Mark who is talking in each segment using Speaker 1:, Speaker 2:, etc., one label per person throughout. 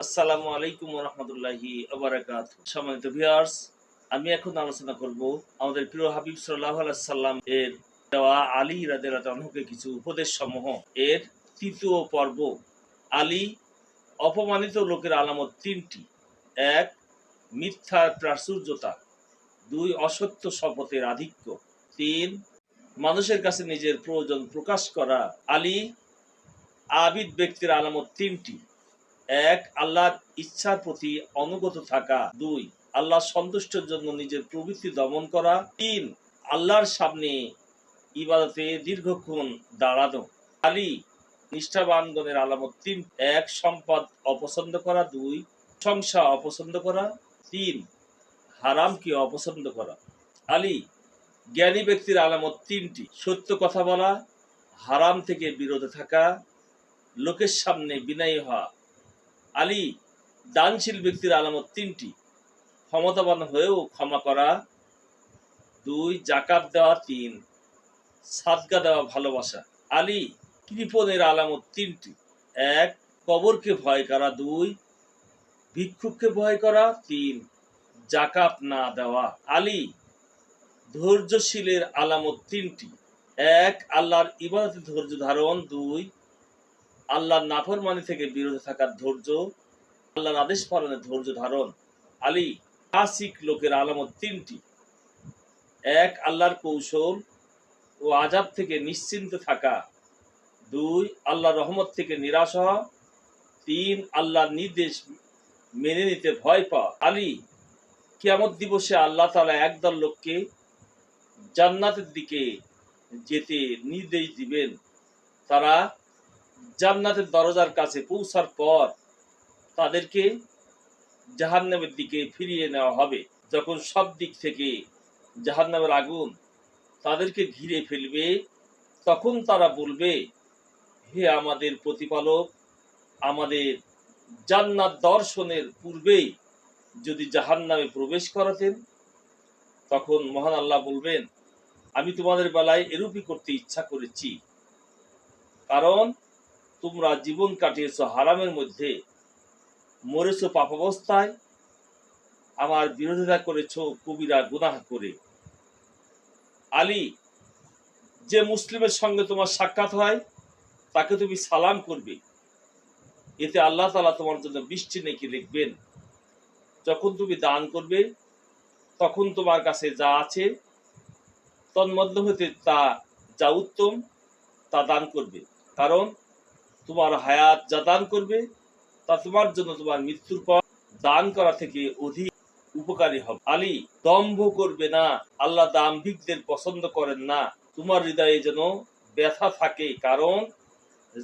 Speaker 1: আসসালামু আলাইকুম ওয়া রাহমাতুল্লাহি ওয়া বারাকাতুহু। সম্মানিত ভিউয়ার্স, আমি এখন আলোচনা করব আমাদের প্রিয় হাবিব সাল্লাল্লাহু আলাইহি সাল্লাম এর দেওয়া আলী রাদিয়াল্লাহু আনহুকে কিছু উপদেশ সমূহ। এর তৃতীয় পর্ব, আলী অপমানিত লোকের আলামত তিনটি। ১. মিথ্যার প্রাচুর্যতা। ২. অসত্য শপথের আধিক্য। ৩. মানুষের কাছে নিজের প্রয়োজন প্রকাশ করা। আলী আবিদ ব্যক্তির আলামত তিনটি। ১. আল্লাহর ইচ্ছার প্রতি অনুগত থাকা। ২. আল্লাহ সন্তুষ্টের জন্য নিজের প্রবৃত্তি দমন করা। ৩. আল্লাহর সামনে ইবাদতে দীর্ঘক্ষণ দাঁড়ানো। আলী নিষ্ঠাবানগণের আলামত ৩. ১. সম্পদ অপছন্দ করা। ২. প্রশংসা অপছন্দ করা। ৩. হারামকে অপছন্দ করা। আলী জ্ঞানী ব্যক্তির আলামত ৩টি। সত্য কথা বলা, হারাম থেকে বিরত থাকা, লোকের সামনে বিনয়ী হওয়া। আলী দানশীল ব্যক্তির আলামত ৩টি। ক্ষমতাবান হয়েও ক্ষমা করা। ২. যাকাত দেওয়া। ৩. সাদকা দেওয়া ভালোবাসা। আলী কৃপণের আলামত ৩টি। ১. কবরকে ভয় করা। ২. ভিক্ষুককে ভয় করা। ৩. যাকাত না দেওয়া। আলী ধৈর্যশীলের আলামত ৩টি। ১. আল্লাহর ইবাদতে ধৈর্য ধারণ। ২. আল্লাহর নাফরমানি থেকে বিরত থাকার ধৈর্য, আল্লাহর আদেশ পালনে ধৈর্য ধারণ। আলী ফাসিক লোকের আলামত ৩টি। ১. আল্লাহর কৌশল ও আযাব থেকে নিশ্চিন্ত থাকা। ২. আল্লাহর রহমত থেকে নিরাশ হওয়া। ৩. আল্লাহর নির্দেশ মেনে নিতে ভয় পাওয়া। আলী কিয়ামত দিবসে আল্লাহ তাআলা একদল লোককে জান্নাতের দিকে যেতে নির্দেশ দিবেন। তারা জান্নাতের দরজার কাছে পৌঁছার পর তাদেরকে জাহান্নামের দিকে ফিরিয়ে নেওয়া হবে। যখন সব দিক থেকে জাহান্নামের আগুন তাদেরকে ঘিরে ফেলবে, তখন তারা বলবে, হে আমাদের প্রতিপালক, আমাদের জান্নাত দর্শনের পূর্বেই যদি জাহান্নামে প্রবেশ করাতেন। তখন মহান আল্লাহ বলবেন, আমি তোমাদের বেলায় এরূপই করতে ইচ্ছা করেছি, কারণ তোমরা জীবন কাটিয়েছ হারামের মধ্যে, মরেছ পাপাবস্থায়, আমার বিরোধিতা করেছ কবিরা গুনাহ করে। আলী যে মুসলিমের সঙ্গে তোমার সাক্ষাৎ হয় তাকে তুমি সালাম করবে, এতে আল্লাহ তাআলা তোমার জন্য বৃষ্টি নেকি লিখবেন। যখন তুমি দান করবে, তখন তোমার কাছে যা আছে তন্মধ্য হতে যা উত্তম তা দান করবে, কারণ তোমার হায়াত যা দান করবে তা তোমার জন্য তোমার মৃত্যুর পর দান করা থেকে অধিক উপকারী হবে। আলী দম্ভ করবে না, আল্লাহ দাম্ভিকদের পছন্দ করেন না। তোমার হৃদয়ে যেন ব্যথা থাকে, কারণ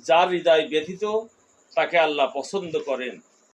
Speaker 1: যার হৃদয় ব্যথিত তাকে আল্লাহ পছন্দ করেন।